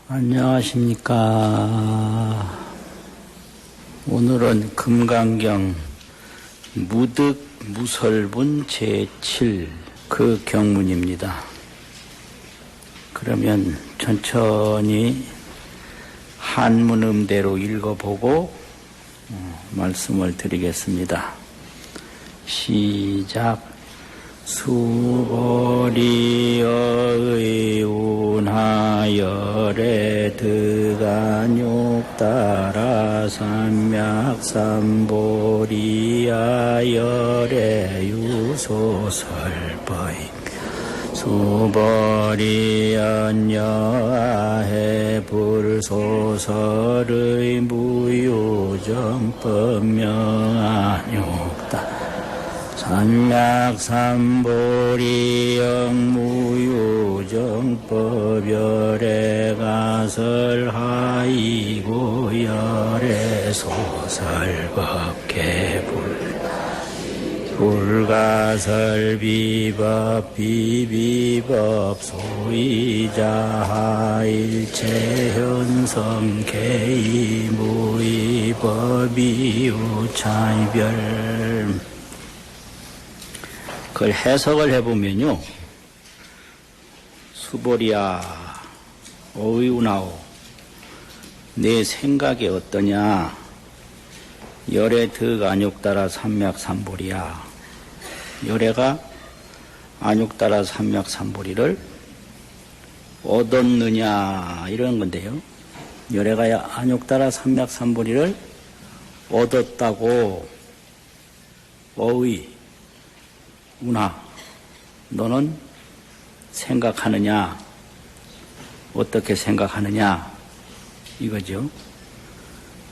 안녕하십니까. 오늘은 금강경 무득 무설분 제7 그 경문입니다. 그러면 천천히 한문 음대로 읽어보고 말씀을 드리겠습니다. 시작. 수보리어의 운하열에 득안욕따라 삼맥삼보리야열에 유소설법이 수보리연여해 불소설의 무유정법명안욕따라 삼맥삼보리영무유정법 열애가설하이고 열애소설법계불 불가설비법 비비법 소이자하일체현성계이무이법이유차이별. 그걸 해석을 해보면요. 수보리야, 어이운하오, 내 생각이 어떠냐? 열애 득 안욕따라 삼맥삼보리야. 열애가 안욕따라 삼맥삼보리를 얻었느냐? 이런 건데요. 열애가 안욕따라 삼맥삼보리를 얻었다고 어의 운하, 너는 생각하느냐? 어떻게 생각하느냐? 이거죠.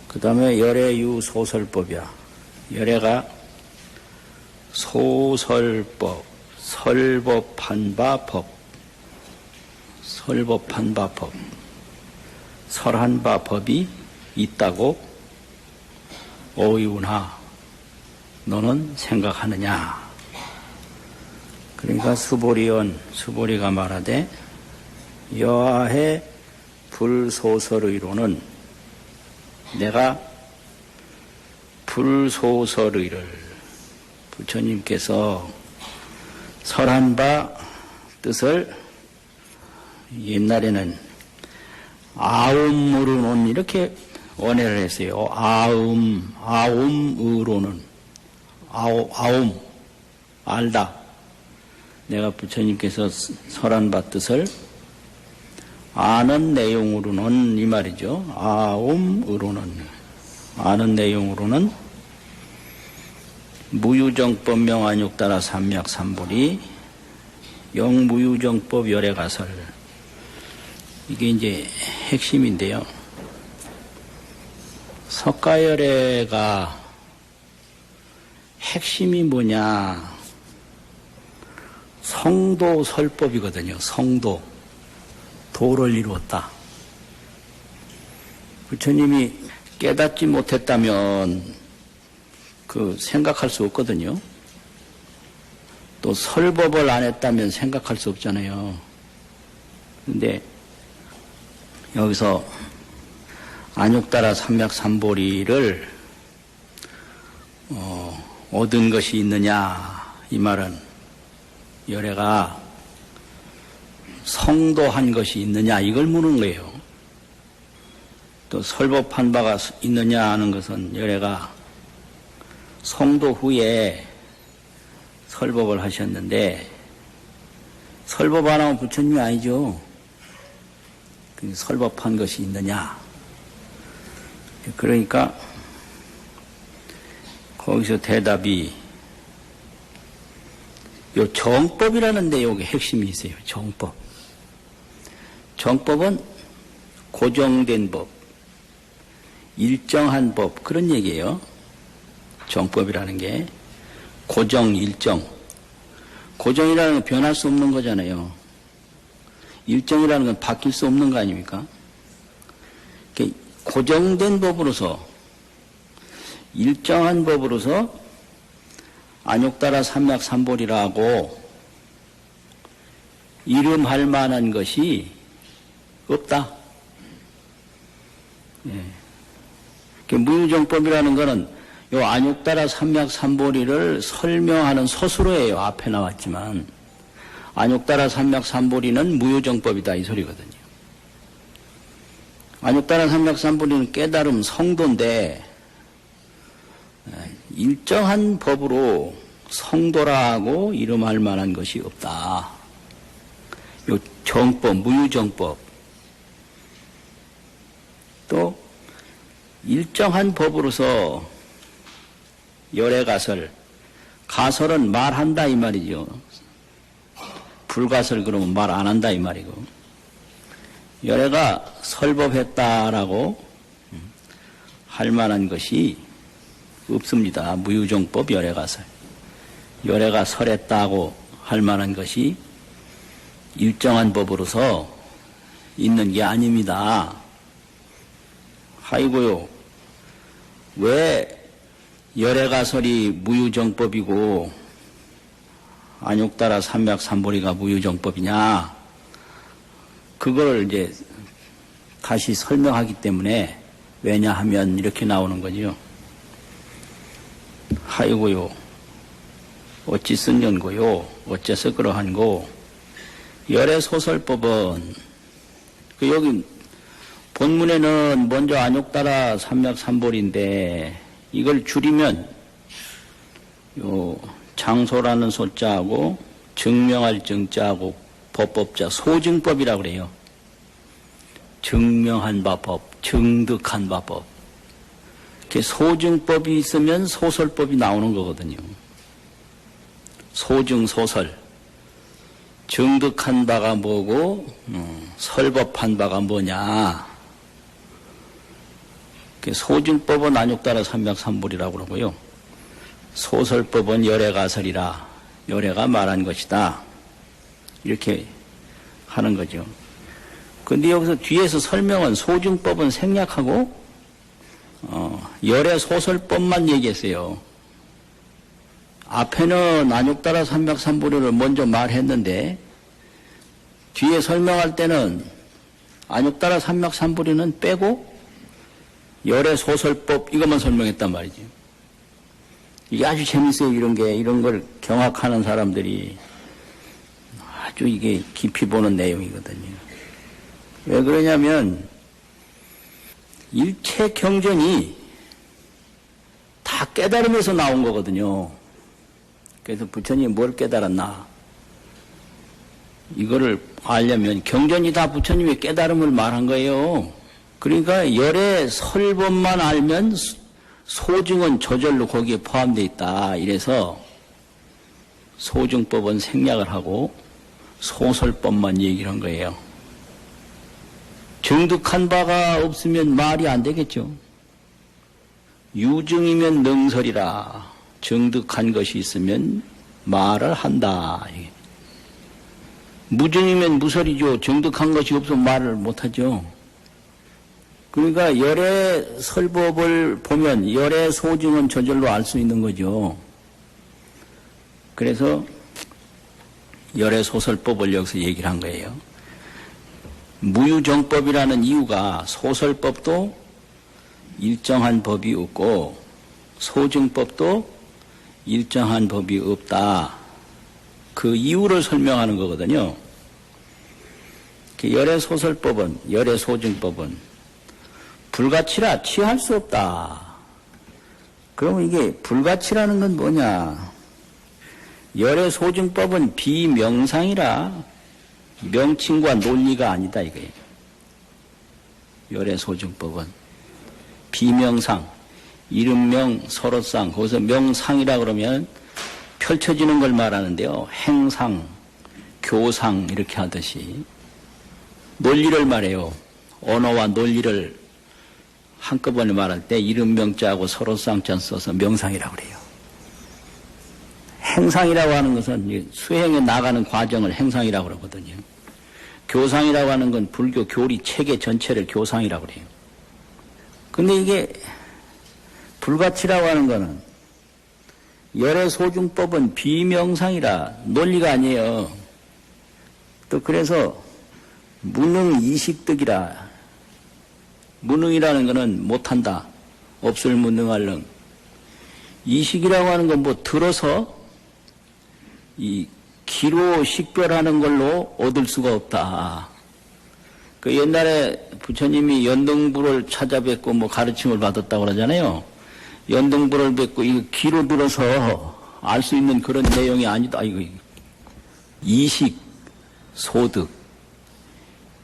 그 다음에 열애유 소설법이야. 열애가 소설법, 설법한 바 법, 설법한 바 법, 설한 바 법이 있다고 어이운하, 너는 생각하느냐? 그러니까 수보리가 말하되 여하의 불소설의로는 내가 불소설의를 부처님께서 설한 바 뜻을 옛날에는 아음으로는 이렇게 원해를 했어요. 아음으로는 아움 알다. 내가 부처님께서 설한 바 뜻을 아는 내용으로는 이 말이죠. 아는 내용으로는 무유정법 명안욕따라 삼맥삼보리 영무유정법 열애가설, 이게 이제 핵심인데요. 석가열애가 핵심이 뭐냐? 성도설법이거든요. 성도. 도를 이루었다. 부처님이 깨닫지 못했다면 생각할 수 없거든요. 또 설법을 안 했다면 생각할 수 없잖아요. 근데 여기서 안욕따라 삼맥삼보리를 얻은 것이 있느냐, 이 말은 열애가 성도한 것이 있느냐, 이걸 묻는 거예요. 또 설법한 바가 있느냐 하는 것은 열애가 성도 후에 설법을 하셨는데, 설법 안 하면 부처님이 아니죠. 설법한 것이 있느냐. 그러니까 거기서 대답이 요 정법이라는데 여기 핵심이 있어요. 정법. 정법은 고정된 법, 일정한 법, 그런 얘기예요. 정법이라는 게 고정, 일정. 고정이라는 건 변할 수 없는 거잖아요. 일정이라는 건 바뀔 수 없는 거 아닙니까? 고정된 법으로서, 일정한 법으로서 안욕따라 삼맥삼보리라고 이름할 만한 것이 없다. 무유정법이라는 거는 요 안육따라 삼맥삼보리를 설명하는 서술어예요. 앞에 나왔지만 안육따라 삼맥삼보리는 무유정법이다 이 소리거든요. 안육따라 삼맥삼보리는 깨달음 성도인데 일정한 법으로 성도라고 이름할 만한 것이 없다. 요 정법, 무유정법. 또 일정한 법으로서 열애가설, 가설은 말한다 이 말이죠. 불가설 그러면 말 안 한다 이 말이고, 열애가 설법했다라고 할 만한 것이 없습니다. 무유정법 열애가설. 열애가 설했다고 할 만한 것이 일정한 법으로서 있는 게 아닙니다. 아이고요. 왜 열애가설이 무유정법이고 안육따라 삼맥삼보리가 무유정법이냐? 그걸 이제 다시 설명하기 때문에 왜냐하면 이렇게 나오는 거죠. 아이고요. 어찌 쓴 연고요? 어째서 그러한고? 열애소설법은 여기 본문에는 먼저 안육따라 삼맥삼보리인데 이걸 줄이면 요 장소라는 소자하고 증명할 증자하고 법법자 소증법이라고 그래요. 증명한 바법, 증득한 바법. 소증법이 있으면 소설법이 나오는 거거든요. 소증 소설. 증득한 바가 뭐고 설법한 바가 뭐냐. 소증법은 안육따라 삼맥삼보리라고 그러고요. 소설법은 열애가설이라 열애가 말한 것이다. 이렇게 하는 거죠. 근데 여기서 뒤에서 설명은 소증법은 생략하고 열애소설법만 얘기했어요. 앞에는 안육따라 삼맥삼보리를 먼저 말했는데 뒤에 설명할 때는 안육따라 삼맥삼보리는 빼고 열애소설법 이것만 설명했단 말이죠. 이게 아주 재밌어요. 이런 걸 경악하는 사람들이 아주 이게 깊이 보는 내용이거든요. 왜 그러냐면 일체 경전이 다 깨달음에서 나온 거거든요. 그래서 부처님이 뭘 깨달았나? 이거를 알려면 경전이 다 부처님의 깨달음을 말한 거예요. 그러니까 열의 설법만 알면 소증은 저절로 거기에 포함되어 있다. 이래서 소증법은 생략을 하고 소설법만 얘기를 한 거예요. 증득한 바가 없으면 말이 안 되겠죠. 유증이면 능설이라. 증득한 것이 있으면 말을 한다. 무증이면 무설이죠. 증득한 것이 없으면 말을 못하죠. 그러니까 열의 설법을 보면 열의 소증은 저절로 알 수 있는 거죠. 그래서 열의 소설법을 여기서 얘기를 한 거예요. 무유정법이라는 이유가 소설법도 일정한 법이 없고 소증법도 일정한 법이 없다. 그 이유를 설명하는 거거든요. 열의 소설법은, 열의 소증법은 불가치라 취할 수 없다. 그러면 이게 불가치라는 건 뭐냐? 열의 소증법은 비명상이라 명칭과 논리가 아니다 이거예요. 열의 소증법은 비명상, 이름명, 서로상, 거기서 명상이라 그러면 펼쳐지는 걸 말하는데요. 행상, 교상 이렇게 하듯이 논리를 말해요. 언어와 논리를 한꺼번에 말할 때 이름명자하고 서로상자 써서 명상이라고 그래요. 행상이라고 하는 것은 수행에 나가는 과정을 행상이라고 그러거든요. 교상이라고 하는 건 불교 교리 체계 전체를 교상이라고 그래요. 근데 이게 불가치라고 하는 거는 열의 소중법은 비명상이라 논리가 아니에요. 또 그래서 무능 이식득이라 무능이라는 것은 못한다. 없을 무능할 능. 이식이라고 하는 건 뭐 들어서 이 기로 식별하는 걸로 얻을 수가 없다. 그 옛날에 부처님이 연등불을 찾아뵙고 뭐 가르침을 받았다고 그러잖아요. 연등불을 뵙고 이거 기로 들어서 알 수 있는 그런 내용이 아니다. 이거 이식, 소득,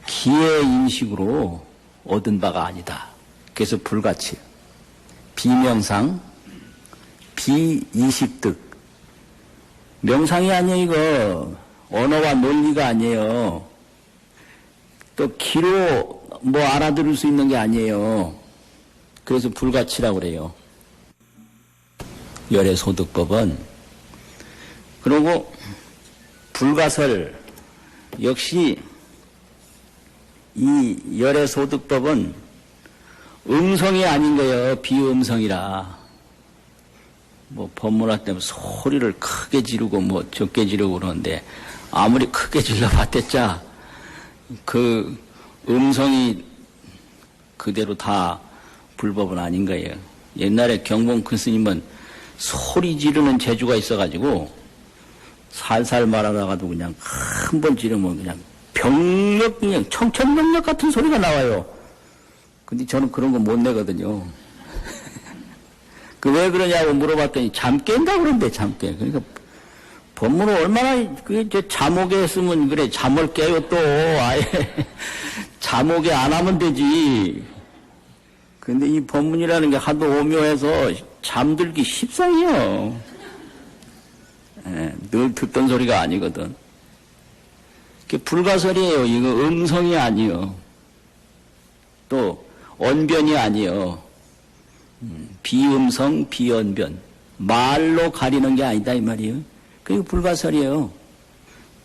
기의 인식으로 얻은 바가 아니다. 그래서 불가치. 비명상, 비이식득. 명상이 아니에요, 이거. 언어와 논리가 아니에요. 또 기로 뭐 알아들을 수 있는 게 아니에요. 그래서 불가치라고 그래요. 열애소득법은. 그리고 불가설 역시 이 열애소득법은 음성이 아닌 거예요. 비음성이라. 뭐 법문할 때 소리를 크게 지르고 뭐 적게 지르고 그러는데 아무리 크게 질러봤댔자 그 음성이 그대로 다 불법은 아닌 거예요. 옛날에 경봉 큰 스님은 소리 지르는 재주가 있어가지고 살살 말하다가도 그냥 한 번 지르면 그냥 병력, 그냥 청천벽력 같은 소리가 나와요. 근데 저는 그런 거 못 내거든요. 그 왜 그러냐고 물어봤더니 잠 깬다 그런데 잠 깨. 그러니까 법문을 얼마나 그게 잠오게 했으면 그래 잠을 깨요 또 아예 잠오게 안 하면 되지. 근데 이 법문이라는 게 하도 오묘해서 잠들기 십상이요. 예, 늘 듣던 소리가 아니거든. 그게 불가설이에요. 이거 음성이 아니요. 또 언변이 아니요. 비음성, 비언변. 말로 가리는 게 아니다 이 말이에요. 그게 불가설이에요.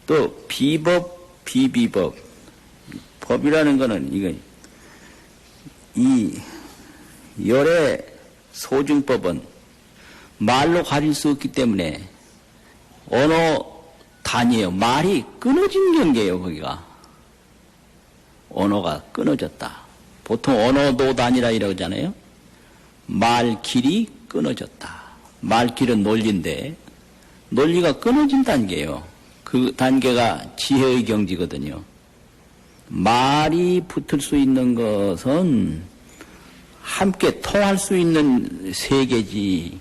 또 비법, 비비법. 법이라는 거는 이거 이 열의 소증법은 말로 가릴 수 없기 때문에 언어 단위예요. 말이 끊어진 경계예요. 거기가 언어가 끊어졌다. 보통 언어도 단위라 이러잖아요. 말길이 끊어졌다. 말길은 논리인데 논리가 끊어진 단계예요. 그 단계가 지혜의 경지거든요. 말이 붙을 수 있는 것은 함께 통할 수 있는 세계지.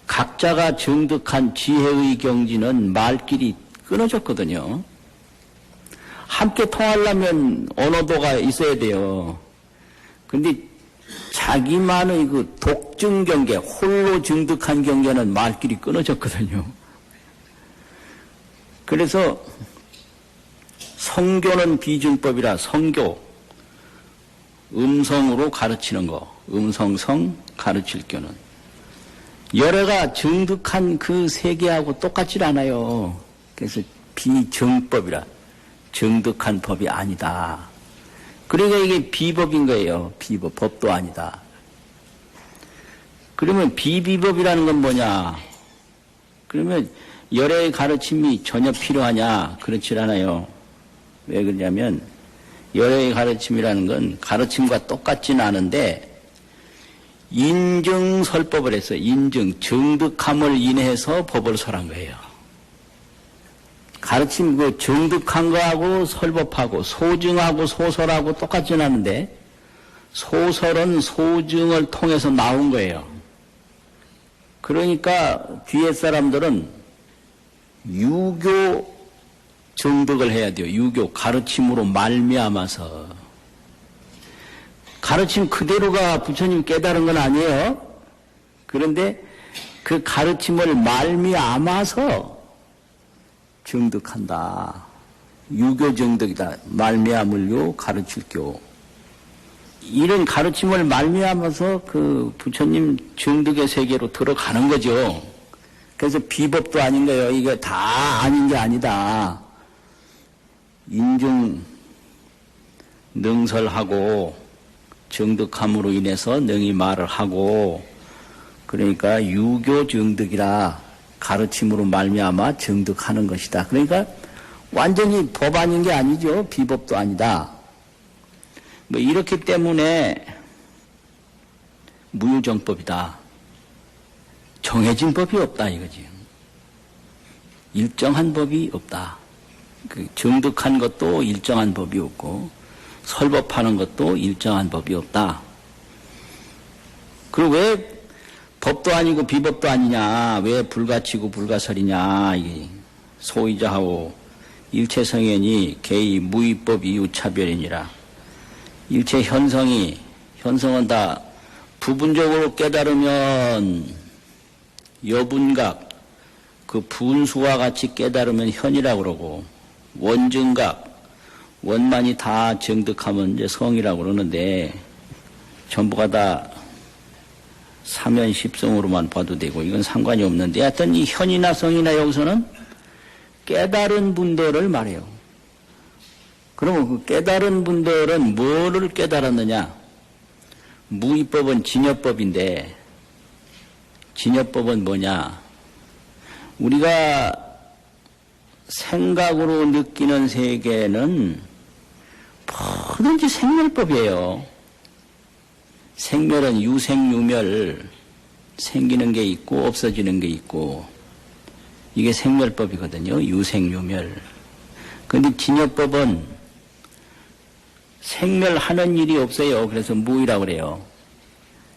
각자가 정득한 지혜의 경지는 말길이 끊어졌거든요. 함께 통하려면 언어도가 있어야 돼요. 근데 자기만의 그 독증 경계, 홀로 정득한 경계는 말길이 끊어졌거든요. 그래서 성교는 비증법이라 성교, 음성으로 가르치는 거, 음성성 가르칠 교는 열애가 정득한 그 세계하고 똑같지 않아요. 그래서 비정법이라 정득한 법이 아니다. 그러니까 이게 비법인 거예요. 비법, 법도 아니다. 그러면 비비법이라는 건 뭐냐? 그러면 열애의 가르침이 전혀 필요하냐? 그렇지 않아요. 왜 그러냐면 열애의 가르침이라는 건 가르침과 똑같지는 않은데 인증설법을 해서 인증, 정득함을 인해서 법을 설한 거예요. 가르침 그 정득한 거하고 설법하고 소증하고 소설하고 똑같지는 않은데 소설은 소증을 통해서 나온 거예요. 그러니까 뒤에 사람들은 유교 정득을 해야 돼요. 유교 가르침으로 말미암아서. 가르침 그대로가 부처님 깨달은 건 아니에요. 그런데 그 가르침을 말미암아서 정득한다. 유교 정득이다. 말미암을요 가르칠 교. 이런 가르침을 말미암아서 그 부처님 정득의 세계로 들어가는 거죠. 그래서 비법도 아닌 거예요. 이게 다 아닌 게 아니다. 인중 능설하고 정득함으로 인해서 능히 말을 하고 그러니까 유교 정득이라 가르침으로 말미암아 정득하는 것이다. 그러니까 완전히 법 아닌 게 아니죠. 비법도 아니다. 뭐 이렇기 때문에 무유정법이다. 정해진 법이 없다 이거지. 일정한 법이 없다. 그 정득한 것도 일정한 법이 없고 설법하는 것도 일정한 법이 없다. 그리고 왜 법도 아니고 비법도 아니냐, 왜 불가치고 불가설이냐, 이게 소이자하고 일체성현이 개의 무위법 이유차별이니라. 일체 현성은 다 부분적으로 깨달으면 여분각, 그 분수와 같이 깨달으면 현이라고 그러고, 원증각, 원만이 다 정득하면 이제 성이라고 그러는데, 전부가 다 사면십성으로만 봐도 되고, 이건 상관이 없는데, 하여튼 이 현이나 성이나 여기서는 깨달은 분들을 말해요. 그러면 그 깨달은 분들은 뭐를 깨달았느냐? 무위법은 진여법인데, 진여법은 뭐냐? 우리가 생각으로 느끼는 세계는 뭐든지 생멸법이에요. 생멸은 유생유멸, 생기는 게 있고 없어지는 게 있고, 이게 생멸법이거든요. 유생유멸. 그런데 진여법은 생멸하는 일이 없어요. 그래서 무이라고 그래요.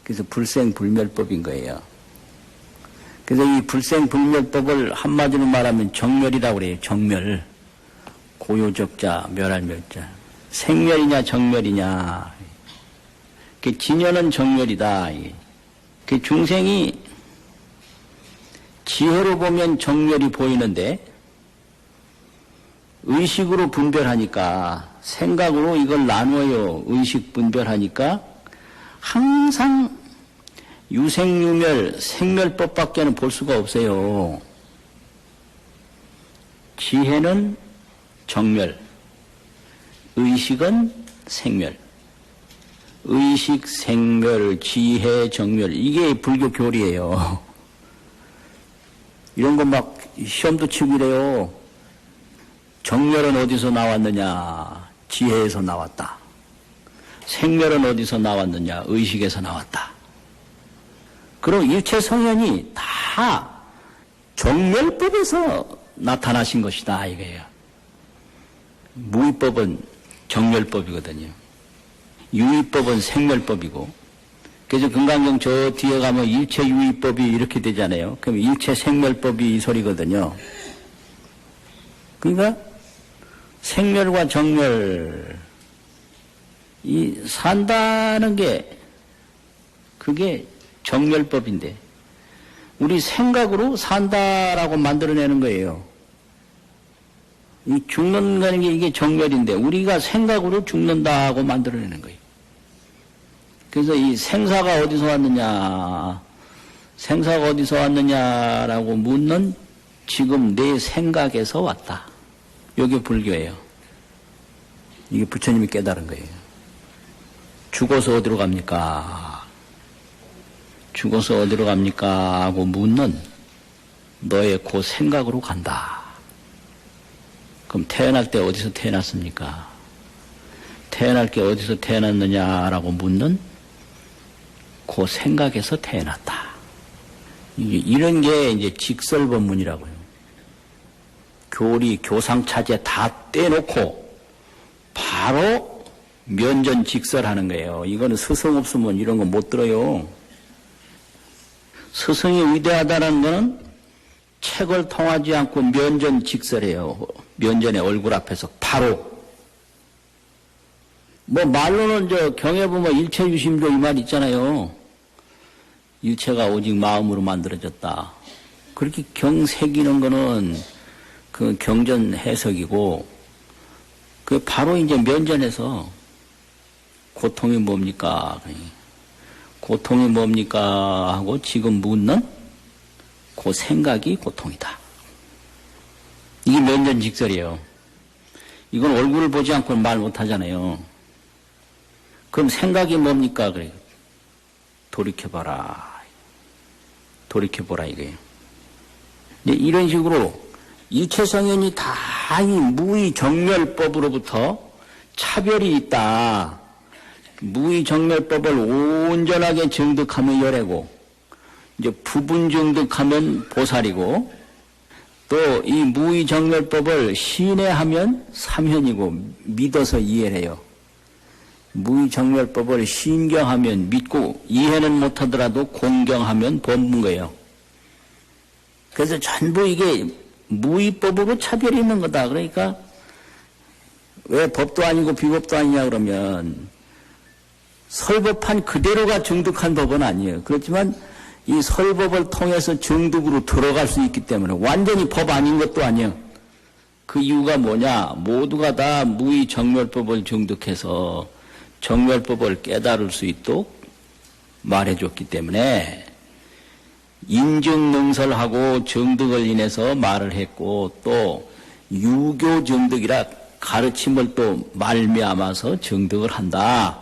그래서 불생불멸법인 거예요. 그래서 이 불생불멸법을 한마디로 말하면 정멸이라고 그래요. 정멸. 고요적자, 멸할멸자. 생멸이냐 정멸이냐. 그 진여는 정멸이다. 그 중생이 지혜로 보면 정멸이 보이는데 의식으로 분별하니까, 생각으로 이걸 나누어요. 의식 분별하니까 항상 유생유멸, 생멸법밖에는 볼 수가 없어요. 지혜는 정멸, 의식은 생멸. 의식, 생멸, 지혜, 정멸, 이게 불교 교리예요. 이런 거 막 시험도 치고 이래요. 정멸은 어디서 나왔느냐? 지혜에서 나왔다. 생멸은 어디서 나왔느냐? 의식에서 나왔다. 그럼 일체 성현이 다 정멸법에서 나타나신 것이다 이거예요. 무위법은 정멸법이거든요. 유위법은 생멸법이고, 그래서 금강경 저 뒤에 가면 일체 유위법이 이렇게 되잖아요. 그럼 일체 생멸법이 이 소리거든요. 그러니까 생멸과 정멸, 이 산다는 게 그게 정멸법인데, 우리 생각으로 산다라고 만들어내는 거예요. 이 죽는다는 게 이게 정멸인데, 우리가 생각으로 죽는다고 만들어내는 거예요. 그래서 이 생사가 어디서 왔느냐, 생사가 어디서 왔느냐라고 묻는 지금 내 생각에서 왔다. 이게 불교예요. 이게 부처님이 깨달은 거예요. 죽어서 어디로 갑니까? 죽어서 어디로 갑니까? 하고 묻는 너의 그 생각으로 간다. 그럼 태어날 때 어디서 태어났습니까? 태어날 게 어디서 태어났느냐라고 묻는 그 생각에서 태어났다. 이런 게 이제 직설법문이라고요. 교리, 교상차제 다 떼놓고 바로 면전직설하는 거예요. 이거는 스승 없으면 이런 거 못 들어요. 스승이 위대하다는 거는 책을 통하지 않고 면전직설해요. 면전에 얼굴 앞에서 바로. 뭐 말로는 저 경에 보면 일체유심조 이 말 있잖아요. 일체가 오직 마음으로 만들어졌다. 그렇게 경 새기는 거는 그 경전 해석이고, 그 바로 이제 면전에서 고통이 뭡니까? 고통이 뭡니까? 하고 지금 묻는 그 생각이 고통이다. 이게 면전직설이에요. 이건 얼굴을 보지 않고는 말 못하잖아요. 그럼 생각이 뭡니까? 그래. 돌이켜봐라. 돌이켜보라 이거예요. 이런 식으로 일체성현이 다 이 무의 정멸법으로부터 차별이 있다. 무의정멸법을 온전하게 정득하면 열애고, 이제 부분 정득하면 보살이고, 또 이 무의정멸법을 신뢰하면 삼현이고, 믿어서 이해를 해요. 무의정멸법을 신경하면 믿고 이해는 못하더라도 공경하면 법문 거예요. 그래서 전부 이게 무의법으로 차별이 있는 거다. 그러니까 왜 법도 아니고 비법도 아니냐 그러면 설법한 그대로가 정득한 법은 아니에요. 그렇지만 이 설법을 통해서 정득으로 들어갈 수 있기 때문에 완전히 법 아닌 것도 아니에요. 그 이유가 뭐냐? 모두가 다 무의정멸법을 정득해서 정멸법을 깨달을 수 있도록 말해줬기 때문에 인증능설하고 정득을 인해서 말을 했고 또 유교 정득이라 가르침을 또 말미암아서 정득을 한다.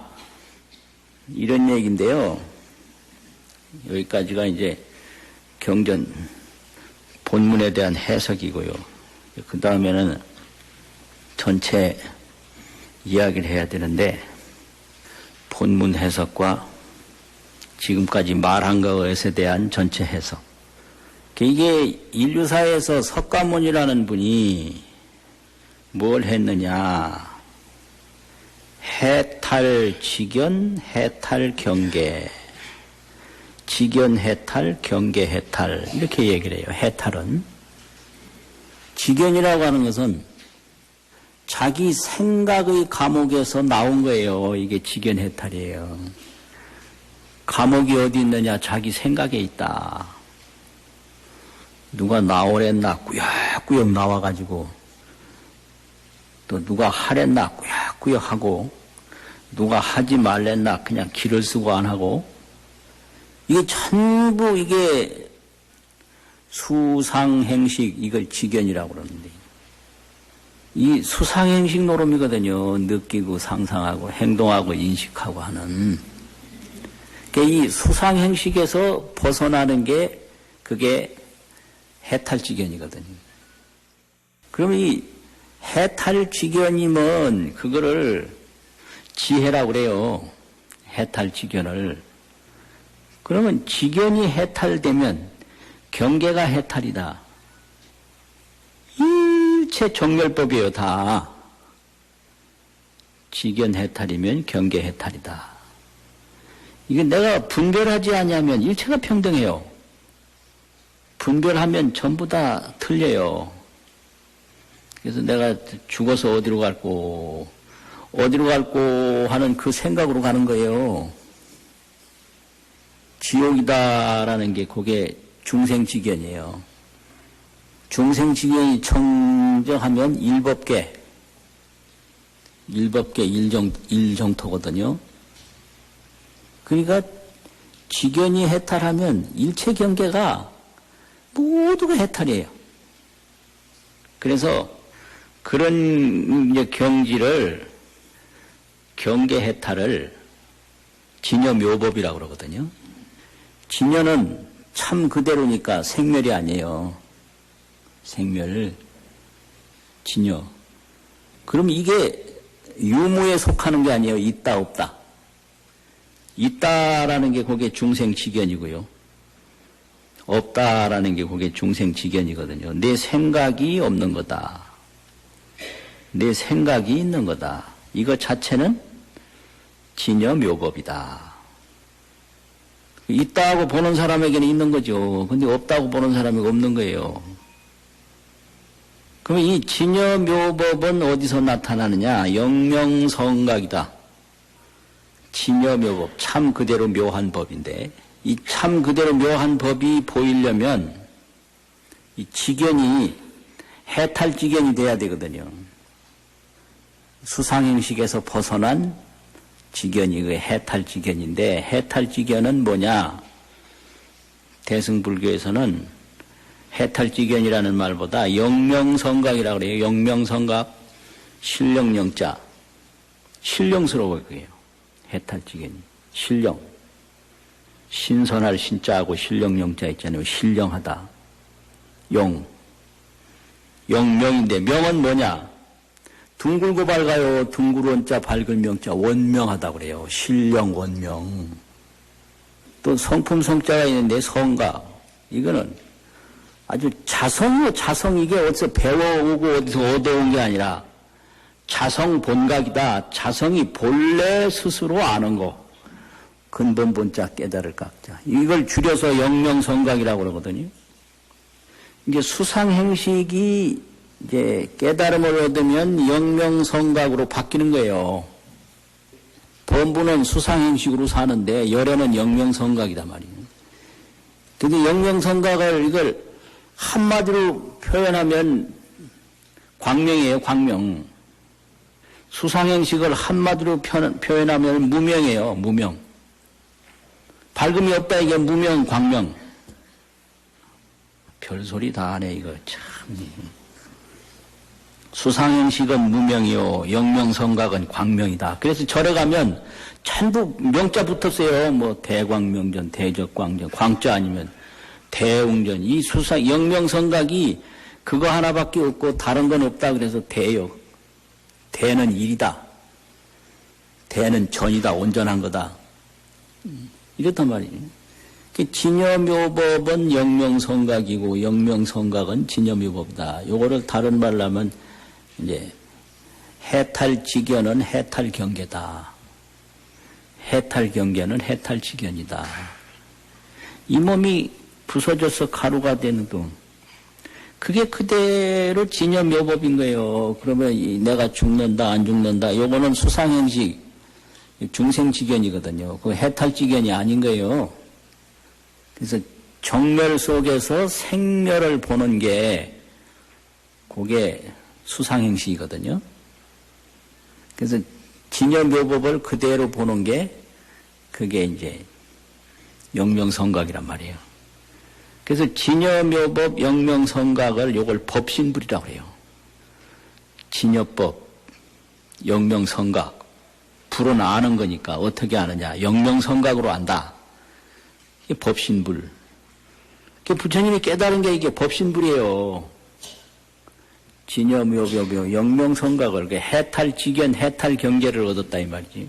이런 얘기인데요. 여기까지가 이제 경전 본문에 대한 해석이고요. 그 다음에는 전체 이야기를 해야 되는데 본문 해석과 지금까지 말한 것에 대한 전체 해석. 이게 인류사에서 석가모니라는 분이 뭘 했느냐. 해탈, 직견, 해탈, 경계. 직견 해탈, 경계 해탈. 이렇게 얘기를 해요. 해탈은. 직견이라고 하는 것은 자기 생각의 감옥에서 나온 거예요. 이게 직견 해탈이에요. 감옥이 어디 있느냐? 자기 생각에 있다. 누가 나오랬나? 꾸역꾸역 나와가지고 또 누가 하랬나? 꾸역꾸역 하고 누가 하지 말랬나? 그냥 길을 쓰고 안 하고 이게 전부 이게 수상행식 이걸 직견이라고 그러는데 이 수상행식 노름이거든요. 느끼고 상상하고 행동하고 인식하고 하는. 이 수상행식에서 벗어나는 게 그게 해탈직견이거든요. 그럼 이 해탈직견이면 그거를 지혜라고 그래요. 해탈직견을. 그러면 직견이 해탈되면 경계가 해탈이다. 일체 정멸법이에요, 다. 직견 해탈이면 경계 해탈이다. 이게 내가 분별하지 않으면 일체가 평등해요. 분별하면 전부 다 틀려요. 그래서 내가 죽어서 어디로 갈고 하는 그 생각으로 가는 거예요. 지옥이다라는 게 그게 중생직견이에요. 중생직견이 청정하면 일법계 일정토거든요. 그러니까 직견이 해탈하면 일체 경계가 모두가 해탈이에요. 그래서 그런 이제 경지를 경계 해탈을 진여묘법이라고 그러거든요. 진여는 참 그대로니까 생멸이 아니에요. 생멸, 진여. 그럼 이게 유무에 속하는 게 아니에요. 있다 없다. 있다라는 게 그게 중생직견이고요. 없다라는 게 그게 중생직견이거든요. 내 생각이 없는 거다. 내 생각이 있는 거다. 이거 자체는 진여묘법이다. 있다고 보는 사람에게는 있는 거죠. 근데 없다고 보는 사람에게 없는 거예요. 그러면 이 진여묘법은 어디서 나타나느냐? 영명성각이다. 진여묘법, 참 그대로 묘한 법인데 이 참 그대로 묘한 법이 보이려면 이 직견이 해탈직견이 돼야 되거든요. 수상행식에서 벗어난 직견이 그 해탈직견인데 해탈직견은 뭐냐? 대승불교에서는 해탈직견이라는 말보다 영명성각이라고 그래요. 영명성각, 신령영자. 신령스러워요, 그게요. 해탈직견이. 신령. 신선할 신자하고 신령영자 있잖아요. 신령하다. 영. 영명인데 명은 뭐냐? 둥글고 밝아요. 둥글 원자 밝을 명자 원명하다고 그래요. 신령 원명. 또 성품 성자가 있는데 성가. 이거는 아주 자성이요. 자성. 이게 어디서 배워오고 어디서 얻어온 게 아니라 자성 본각이다. 자성이 본래 스스로 아는 거. 근본 본자 깨달을 각자. 이걸 줄여서 영명성각이라고 그러거든요. 이게 수상행식이 이제 깨달음을 얻으면 영명성각으로 바뀌는 거예요. 본부는 수상행식으로 사는데 열애는 영명성각이다 말이에요. 근데 영명성각을 이걸 한마디로 표현하면 광명이에요. 광명. 수상행식을 한마디로 표현하면 무명이에요. 무명. 밝음이 없다 이게 무명, 광명. 별소리 다 하네 이거 참. 수상행식은 무명이요. 영명성각은 광명이다. 그래서 절에 가면 전부 명자 붙었어요. 뭐 대광명전, 대적광전, 광자 아니면 대웅전. 이 영명성각이 그거 하나밖에 없고 다른 건 없다. 그래서 대요. 대는 일이다. 대는 전이다. 온전한 거다. 이렇단 말이에요. 진여묘법은 영명성각이고 영명성각은 진여묘법이다. 요거를 다른 말로 하면 이제 해탈직견은 해탈경계다. 해탈경계는 해탈직견이다. 이 몸이 부서져서 가루가 되는 동 그게 그대로 진여묘법인 거예요. 그러면 내가 죽는다 안 죽는다 요거는 수상행식 중생지견이거든요. 그 해탈지견이 아닌 거예요. 그래서 정멸 속에서 생멸을 보는 게 그게 수상행식이거든요. 그래서 진여묘법을 그대로 보는 게 그게 이제 영명성각이란 말이에요. 그래서 진여묘법 영명성각을 요걸 법신불이라고 해요. 진여법 영명성각 불은 아는 거니까 어떻게 아느냐. 영명성각으로 안다. 이게 법신불. 부처님이 깨달은 게 이게 법신불이에요. 진여묘묘묘 영명성각을 해탈지견 해탈경계를 얻었다 이 말이지.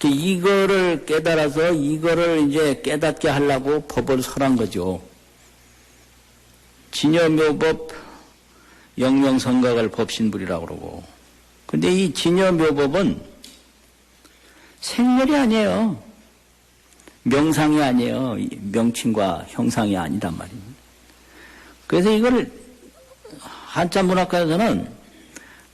이거를 깨달아서 이거를 이제 깨닫게 하려고 법을 설한 거죠. 진여묘법 영명성각을 법신불이라고 그러고. 근데 이 진여묘법은 생멸이 아니에요. 명상이 아니에요. 명칭과 형상이 아니란 말입니다. 그래서 이걸 한자 문학가에서는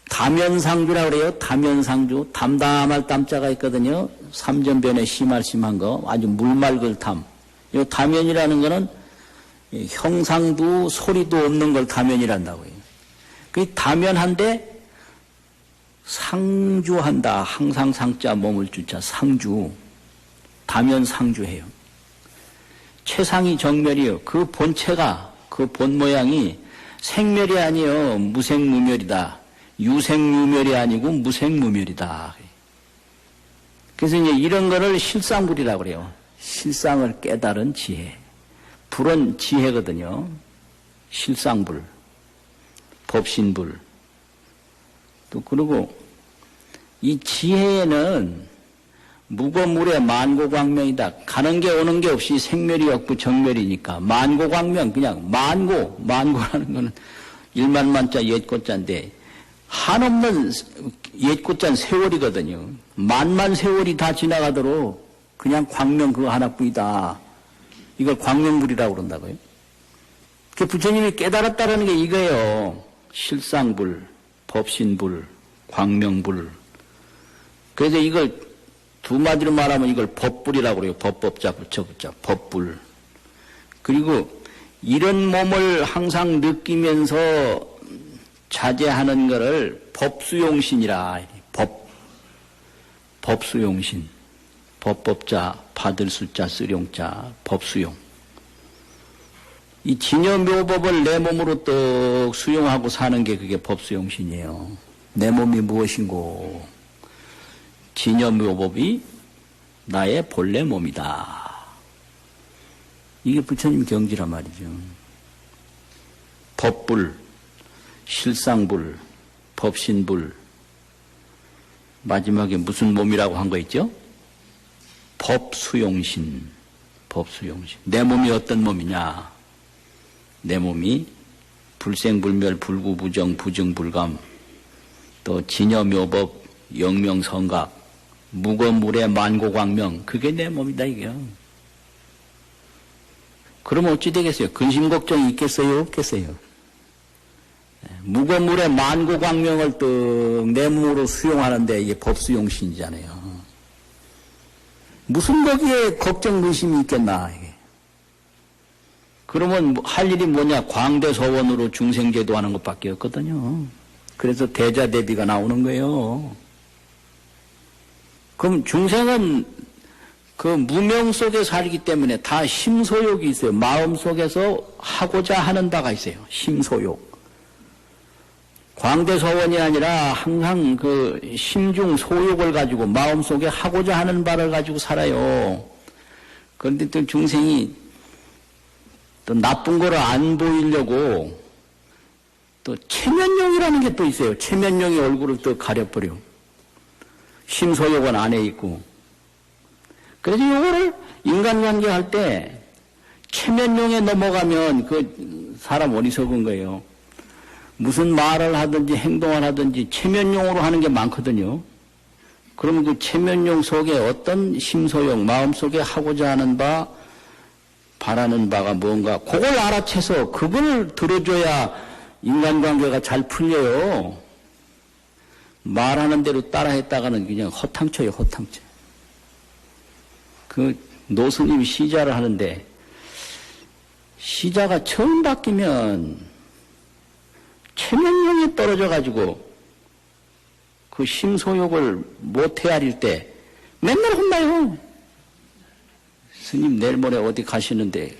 다면상주라고 그래요. 다면상주. 담담할 담자가 있거든요. 삼전변에 심할심한 거. 아주 물맑을 담. 이 다면이라는 거는 형상도 소리도 없는 걸 다면이란다고 해요. 그 다면한데 상주한다. 항상 상자 몸을 주자 상주. 다면 상주해요. 최상이 정멸이요. 그 본체가 그 본 모양이 생멸이 아니요. 무생무멸이다. 유생유멸이 아니고 무생무멸이다. 그래서 이제 이런 거를 실상불이라고 그래요. 실상을 깨달은 지혜. 불은 지혜거든요. 실상불, 법신불. 또 그리고 이 지혜에는 무거물의 만고광명이다. 가는 게 오는 게 없이 생멸이 없고 정멸이니까 만고광명 그냥 만고라는 거는 일만만자 옛꽃자인데 한없는 옛꽃자는 세월이거든요. 만만 세월이 다 지나가도록 그냥 광명 그거 하나뿐이다. 이걸 광명불이라고 그런다고요. 그 부처님이 깨달았다는 게 이거예요. 실상불, 법신불, 광명불. 그래서 이걸 두 마디로 말하면 이걸 법불이라고 그래요. 법법자, 부처부자, 법불. 그리고 이런 몸을 항상 느끼면서 자제하는 것을 법수용신이라. 법수용신. 법법자, 받을 숫자, 쓰룡자, 법수용. 이 진여묘법을 내 몸으로 떡 수용하고 사는 게 그게 법수용신이에요. 내 몸이 무엇인고? 진여묘법이 나의 본래 몸이다. 이게 부처님 경지란 말이죠. 법불, 실상불, 법신불. 마지막에 무슨 몸이라고 한 거 있죠? 법수용신. 법수용신. 내 몸이 어떤 몸이냐? 내 몸이 불생불멸, 불구부정, 부증불감, 또 진여묘법, 영명성각, 무거물의 만고광명, 그게 내 몸이다 이게요. 그러면 어찌 되겠어요? 근심걱정이 있겠어요? 없겠어요? 무거물의 만고광명을 또 내 몸으로 수용하는데 이게 법수용신이잖아요. 무슨 거기에 걱정, 근심이 있겠나 이게. 그러면 할 일이 뭐냐? 광대서원으로 중생제도 하는 것밖에 없거든요. 그래서 대자대비가 나오는 거예요. 그럼 중생은 그 무명 속에 살기 때문에 다 심소욕이 있어요. 마음 속에서 하고자 하는 바가 있어요. 심소욕. 광대서원이 아니라 항상 그 심중 소욕을 가지고 마음 속에 하고자 하는 바를 가지고 살아요. 그런데 또 중생이 또 나쁜 거를 안 보이려고 또 체면용이라는 게 또 있어요. 체면용이 얼굴을 또 가려버려. 심소욕은 안에 있고. 그래서 이거를 인간관계 할 때 체면용에 넘어가면 그 사람 어리석은 거예요. 무슨 말을 하든지 행동을 하든지 체면용으로 하는 게 많거든요. 그러면 그 체면용 속에 어떤 심소용, 마음속에 하고자 하는 바, 바라는 바가 뭔가 그걸 알아채서 그걸 들어줘야 인간관계가 잘 풀려요. 말하는 대로 따라했다가는 그냥 허탕쳐요, 허탕쳐. 그 노스님이 시자를 하는데 시자가 처음 바뀌면 체면용이 떨어져가지고 그 심소욕을 못 헤아릴 때 맨날 혼나요. 스님 내일 모레 어디 가시는데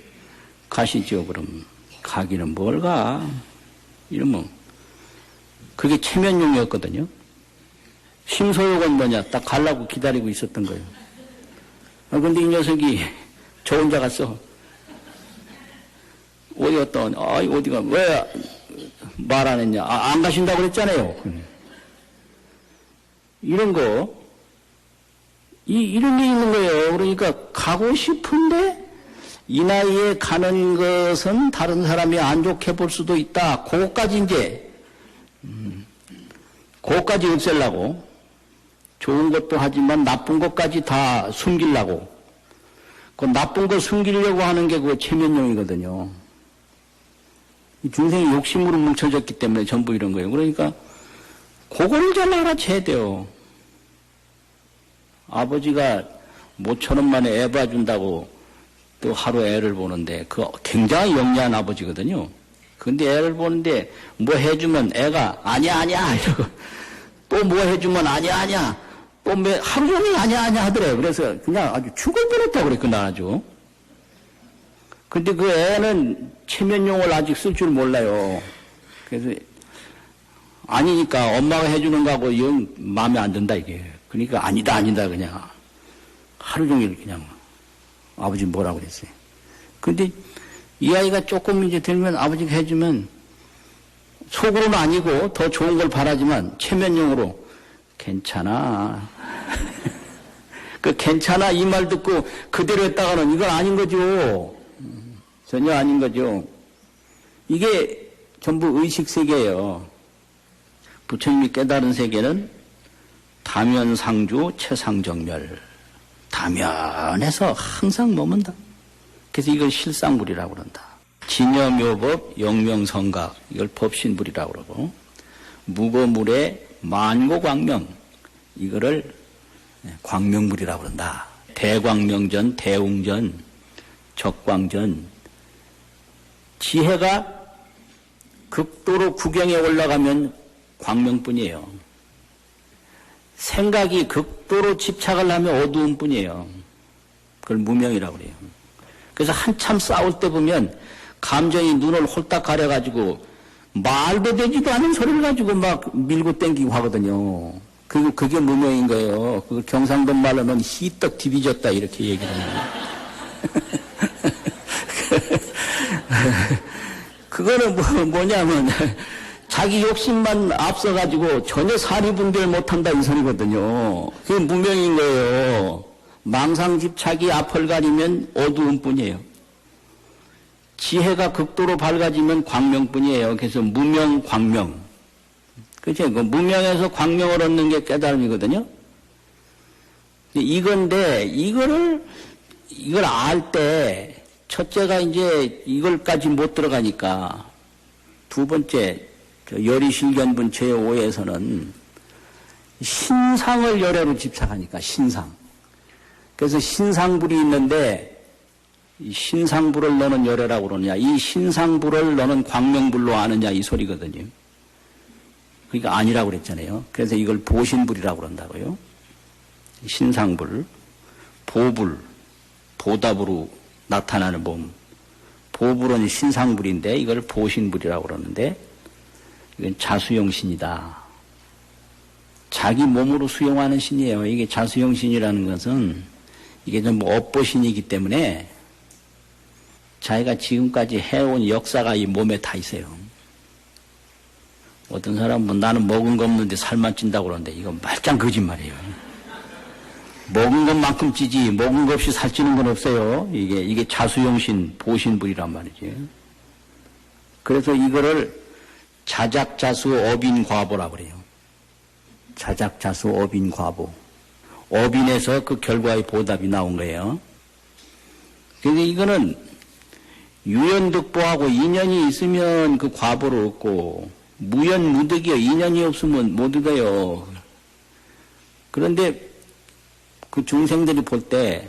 가시죠. 그럼 가기는 뭘 가? 이러면 그게 체면용이었거든요. 심소욕은 뭐냐? 딱 가려고 기다리고 있었던 거예요. 근데 이 녀석이 저 혼자 갔어. 어디 갔다 오니? 어디가? 왜 말 안 했냐? 안 가신다고 그랬잖아요. 이런 거, 이런 게 있는 거예요. 그러니까 가고 싶은데 이 나이에 가는 것은 다른 사람이 안 좋게 볼 수도 있다. 그거까지 이제, 그거까지 없애려고. 좋은 것도 하지만 나쁜 것까지 다 숨기려고. 그 나쁜 거 숨기려고 하는 게 그 체면용이거든요. 중생이 욕심으로 뭉쳐졌기 때문에 전부 이런 거예요. 그러니까 그거를 잘 알아채야 돼요. 아버지가 모처럼 만에 애 봐준다고 또 하루 애를 보는데 그 굉장히 영리한 아버지거든요. 근데 애를 보는데 뭐 해주면 애가 아니야 이러고 또 뭐 해주면 아니야 또 하루 종일 아니야 하더래요. 그래서 그냥 아주 죽을 뻔했다고 그랬거든 아주. 근데 그 애는 체면용을 아직 쓸 줄 몰라요. 그래서 아니니까 엄마가 해주는 거하고 영 마음에 안 든다 이게. 그러니까 아니다 그냥 하루 종일 그냥 아버지 뭐라고 그랬어요. 근데 이 아이가 조금 이제 들면 아버지가 해주면 속으로는 아니고 더 좋은 걸 바라지만 체면용으로 괜찮아. 그 괜찮아 이 말 듣고 그대로 했다가는 이건 아닌 거죠. 전혀 아닌 거죠. 이게 전부 의식세계예요. 부처님이 깨달은 세계는 다면상주 최상정멸. 다면에서 항상 머문다. 그래서 이걸 실상불이라고 그런다. 진여묘법 영명성각 이걸 법신불이라고 그러고 무거물의 만고광명 이거를 광명불이라고 그런다. 대광명전, 대웅전, 적광전 지혜가 극도로 구경에 올라가면 광명뿐이에요. 생각이 극도로 집착을 하면 어두움뿐이에요. 그걸 무명이라고 그래요. 그래서 한참 싸울 때 보면 감정이 눈을 홀딱 가려가지고 말도 되지도 않은 소리를 가지고 막 밀고 땡기고 하거든요. 그게 무명인 거예요. 그걸 경상도 말로는 희떡 디비졌다 이렇게 얘기를 해요. 그거는 뭐냐면 자기 욕심만 앞서가지고 전혀 사리분별 못한다 이 소리거든요. 그게 무명인 거예요. 망상집착이 앞을 가리면 어두움뿐이에요. 지혜가 극도로 밝아지면 광명뿐이에요. 그래서 무명, 광명. 그렇죠? 그 무명에서 광명을 얻는 게 깨달음이거든요. 이건데 이걸 알 때 첫째가 이제 이걸까지 못 들어가니까 두 번째 열의실견분 제5에서는 신상을 열애로 집착하니까 신상. 그래서 신상불이 있는데 이 신상불을 너는 열애라고 그러느냐, 이 신상불을 너는 광명불로 아느냐 이 소리거든요. 그러니까 아니라고 그랬잖아요. 그래서 이걸 보신불이라고 그런다고요. 신상불, 보불, 보답으로 나타나는 몸. 보불은 신상불인데 이걸 보신불이라고 그러는데 이건 자수용신이다. 자기 몸으로 수용하는 신이에요. 이게 자수용신이라는 것은 이게 좀 업보신이기 때문에 자기가 지금까지 해온 역사가 이 몸에 다 있어요. 어떤 사람은 나는 먹은 거 없는데 살만 찐다고 그러는데 이건 말짱 거짓말이에요. 먹은 것만큼 찌지 먹은 것 없이 살찌는 건 없어요. 이게 자수용신 보신불이란 말이지. 그래서 이거를 자작자수 업인과보라고 그래요. 자작자수 업인과보. 업인에서 그 결과의 보답이 나온 거예요. 그런데 이거는 유연득보하고 인연이 있으면 그 과보를 얻고 무연무득이요. 인연이 없으면 못 얻어요. 그런데 그 중생들이 볼 때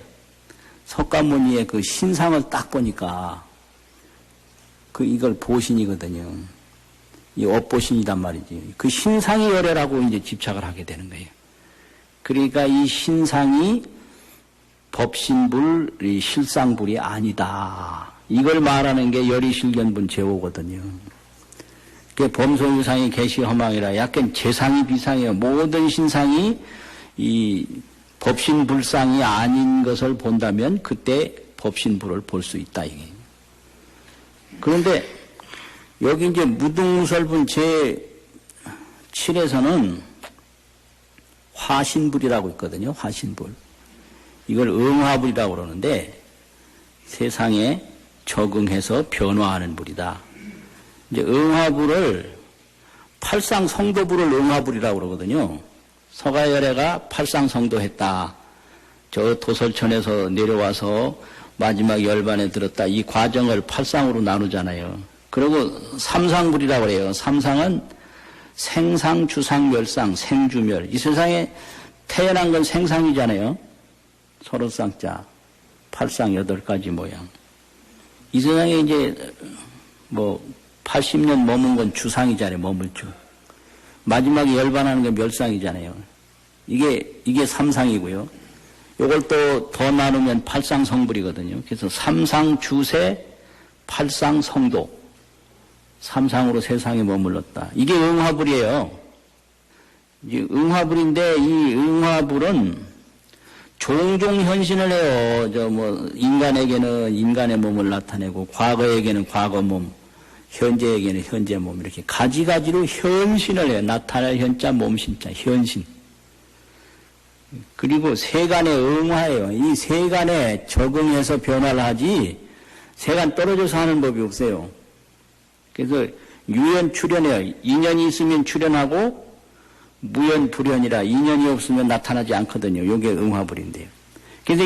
석가모니의 그 신상을 딱 보니까 이걸 보신이거든요. 이 업보신이단 말이지. 그 신상이 열애라고 이제 집착을 하게 되는 거예요. 그러니까 이 신상이 법신불, 이 실상불이 아니다. 이걸 말하는 게 열의실견분 제5거든요. 그 범소유상이 계시허망이라 약간 재상이 비상이에요. 모든 신상이 이 법신불상이 아닌 것을 본다면 그때 법신불을 볼 수 있다 이게. 그런데 여기 이제 무등무설분 제7에서는 화신불이라고 있거든요. 화신불. 이걸 응화불이라고 그러는데 세상에 적응해서 변화하는 불이다. 이제 응화불을 팔상성도불을 응화불이라고 그러거든요. 서가열애가 팔상성도했다. 저 도설천에서 내려와서 마지막 열반에 들었다. 이 과정을 팔상으로 나누잖아요. 그리고 삼상불이라고 그래요. 삼상은 생상, 주상, 멸상, 생주멸. 이 세상에 태어난 건 생상이잖아요. 서로쌍자, 팔상 8가지 모양. 이 세상에 이제 80년 머문 건 주상이잖아요. 머물주. 마지막에 열반하는 게 멸상이잖아요. 이게 삼상이고요. 요걸 또 더 나누면 팔상성불이거든요. 그래서 삼상주세, 팔상성도. 삼상으로 세상에 머물렀다. 이게 응화불이에요. 이제 응화불인데 이 응화불은 종종 현신을 해요. 인간에게는 인간의 몸을 나타내고 과거에게는 과거 몸, 현재에게는 현재 몸 이렇게 가지가지로 현신을 해요. 나타낼 현자 몸신자 현신. 그리고 세간의 응화예요. 이 세간에 적응해서 변화를 하지 세간 떨어져서 하는 법이 없어요. 그래서 유연 출현해요. 인연이 있으면 출현하고 무연 불현이라 인연이 없으면 나타나지 않거든요. 이게 응화불인데요. 그래서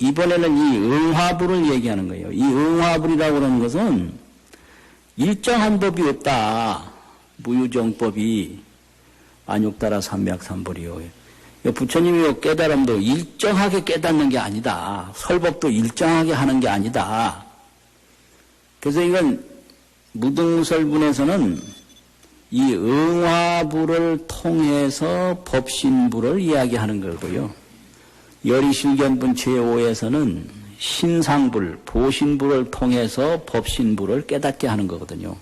이번에는 이 응화불을 얘기하는 거예요. 이 응화불이라고 하는 것은 일정한 법이 없다. 무유정법이 안욕따라 삼맥삼불이요. 부처님이 깨달음도 일정하게 깨닫는 게 아니다. 설법도 일정하게 하는 게 아니다. 그래서 이건 무등설분에서는 이 응화불을 통해서 법신불을 이야기하는 거고요. 열의실견분 제5에서는 신상불, 보신불을 통해서 법신불을 깨닫게 하는 거거든요.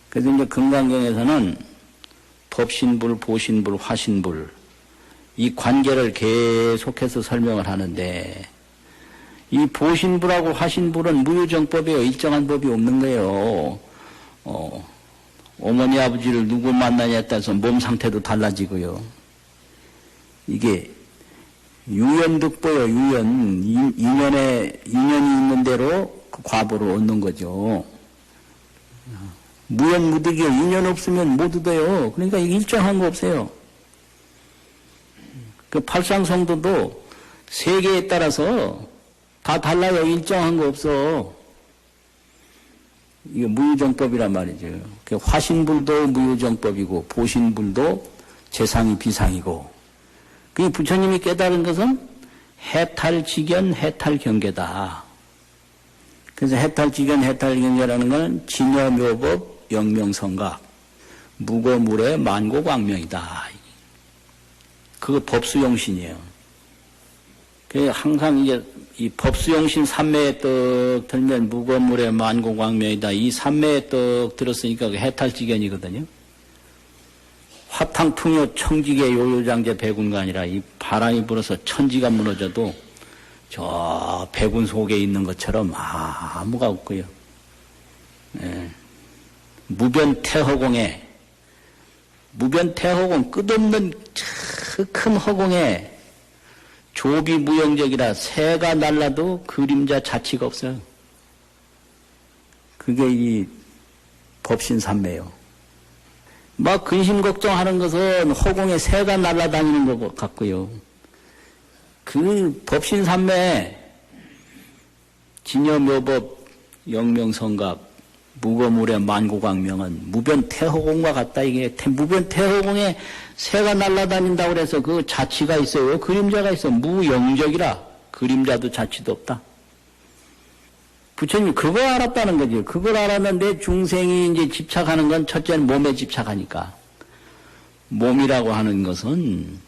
그래서 이제 금강경에서는 법신불, 보신불, 화신불 이 관계를 계속해서 설명을 하는데 이 보신불하고 화신불은 무유정법이에요. 일정한 법이 없는 거예요. 어머니 아버지를 누구 만나냐에 따라서 몸 상태도 달라지고요. 이게 유연득보요. 인연이 있는 대로 그 과보를 얻는 거죠. 무연무득이요. 인연 없으면 못 얻어요. 그러니까 이게 일정한 거 없어요. 그 팔상성도도 세계에 따라서 다 달라요. 일정한 거 없어. 이게 무유정법이란 말이죠. 그 화신불도 무유정법이고 보신불도 재상이 비상이고, 그 부처님이 깨달은 것은 해탈직연 해탈경계다. 그래서 해탈직연 해탈경계라는 것은 진여묘법 영명성각 무거물의 만고광명이다. 그거 법수용신이에요. 그 항상 이제 이 법수용신 삼매의 떡 들면 무거물의 만고광명이다. 이 삼매의 떡 들었으니까 그 해탈직연이거든요. 화탕풍요 청지계 요요장제 백운가 아니라 이 바람이 불어서 천지가 무너져도 저 백운 속에 있는 것처럼 아무가 없고요. 예. 무변태허공에, 무변태허공 끝없는 큰 허공에 조비무영적이라 새가 날라도 그림자 자치가 없어요. 그게 이 법신삼매요. 막 근심 걱정하는 것은 허공에 새가 날아다니는 것 같고요. 그 법신삼매 진여묘법 영명성각 무거물의 만고광명은 무변태허공과 같다. 이게 무변태허공에 새가 날아다닌다고 그래서 그 자치가 있어요. 그림자가 있어. 무영적이라 그림자도 자치도 없다. 부처님이 그거 알았다는 거죠. 그걸 알았는데 중생이 이제 집착하는 건 첫째는 몸에 집착하니까. 몸이라고 하는 것은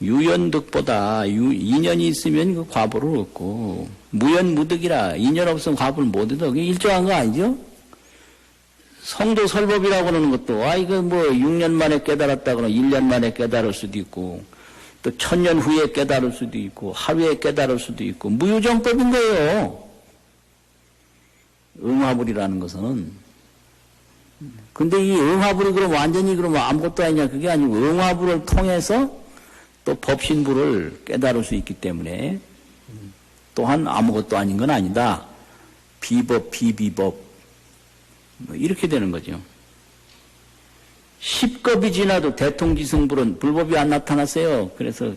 유연득보다 인연이 있으면 그 과보를 얻고, 무연무득이라 인연 없으면 과보를 못 얻어. 그게 일정한 거 아니죠? 성도 설법이라고 하는 것도, 이거 뭐 6년 만에 깨달았다 그러면 1년 만에 깨달을 수도 있고, 또 1000년 후에 깨달을 수도 있고, 하루에 깨달을 수도 있고, 무유정법인 거예요. 응화불이라는 것은. 근데 이 응화불이 그럼 완전히 그러면 아무것도 아니냐, 그게 아니고 응화불을 통해서 또 법신불을 깨달을 수 있기 때문에 또한 아무것도 아닌 건 아니다. 비법, 비비법. 이렇게 되는 거죠. 10겁이 지나도 대통지승불은 불법이 안 나타났어요. 그래서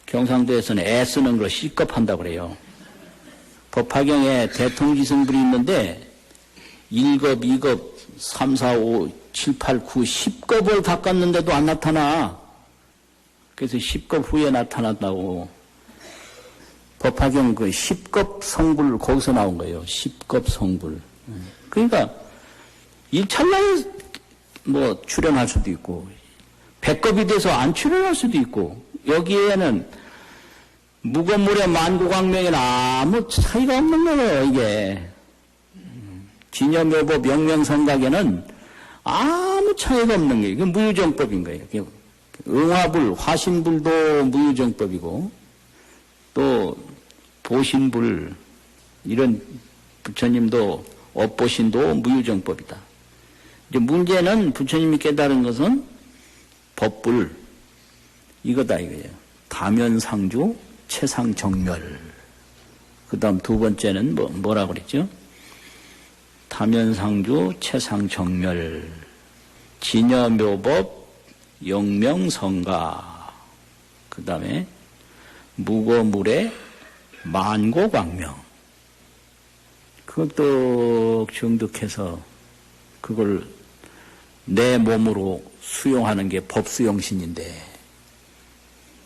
경상도에서는 애쓰는 걸 10겁 한다고 그래요. 법화경에 대통지승불이 있는데 1겁, 2겁, 3, 4, 5, 7, 8, 9, 10겁을 닦았는데도 안 나타나. 그래서 10겁 후에 나타났다고. 법화경 그 10겁 성불 거기서 나온 거예요. 10겁 성불. 그러니까 일찰나에 뭐 출연할 수도 있고 100겁이 돼서 안 출연할 수도 있고, 여기에는 무건물의 만고광명에는 아무 차이가 없는 거예요. 이게 진여묘법 영명성각에는 아무 차이가 없는 거예요. 이게 무유정법인 거예요. 응화불, 화신불도 무유정법이고 또 보신불 이런 부처님도 업보신도 무유정법이다. 이제 문제는 부처님이 깨달은 것은 법불 이거다 이거예요. 다면상주 최상정멸. 그 다음 두 번째는 뭐라고 그랬죠? 다면상주 최상정멸, 진여묘법 영명성가, 그 다음에 무거물의 만고광명. 그것도 정득해서 그걸 내 몸으로 수용하는 게 법수용신인데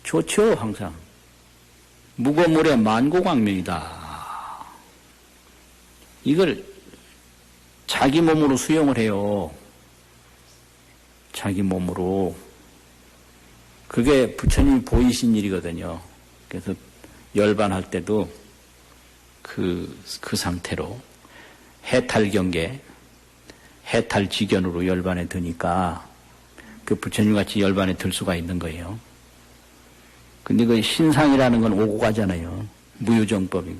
좋죠. 항상 무거물의 만고광명이다. 이걸 자기 몸으로 수용을 해요. 자기 몸으로. 그게 부처님이 보이신 일이거든요. 그래서 열반할 때도 그 상태로 해탈경계, 해탈지견으로 열반에 드니까 그 부처님 같이 열반에 들 수가 있는 거예요. 근데 그 신상이라는 건 오고 가잖아요. 무유정법이고.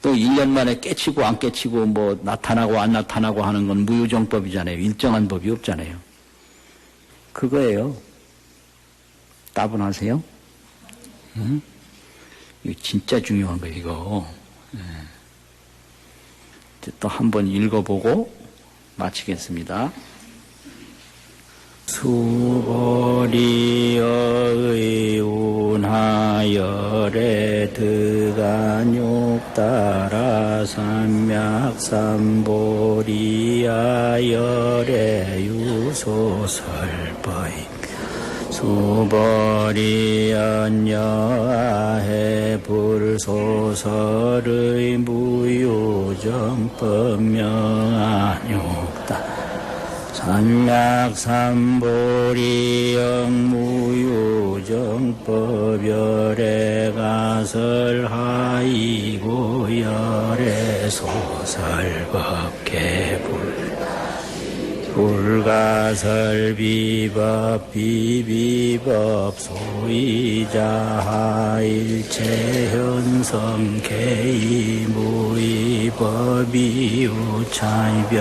또 1년 만에 깨치고 안 깨치고 뭐 나타나고 안 나타나고 하는 건 무유정법이잖아요. 일정한 법이 없잖아요. 그거예요. 따분하세요? 응? 이거 진짜 중요한 거예요, 이거. 또 한번 읽어보고 마치겠습니다. 수보리여 의운하열에 드간욕따라 삼맥삼보리야열에 유소설법이 수보리연여아해 불소설의 무유정법 명안욕따 삼맥삼보리영 무유정법 열애 가설하이고 열애 소설법 개불 불가설 비법 비비법 소이자 일체 현성 개이 무의법 이유차별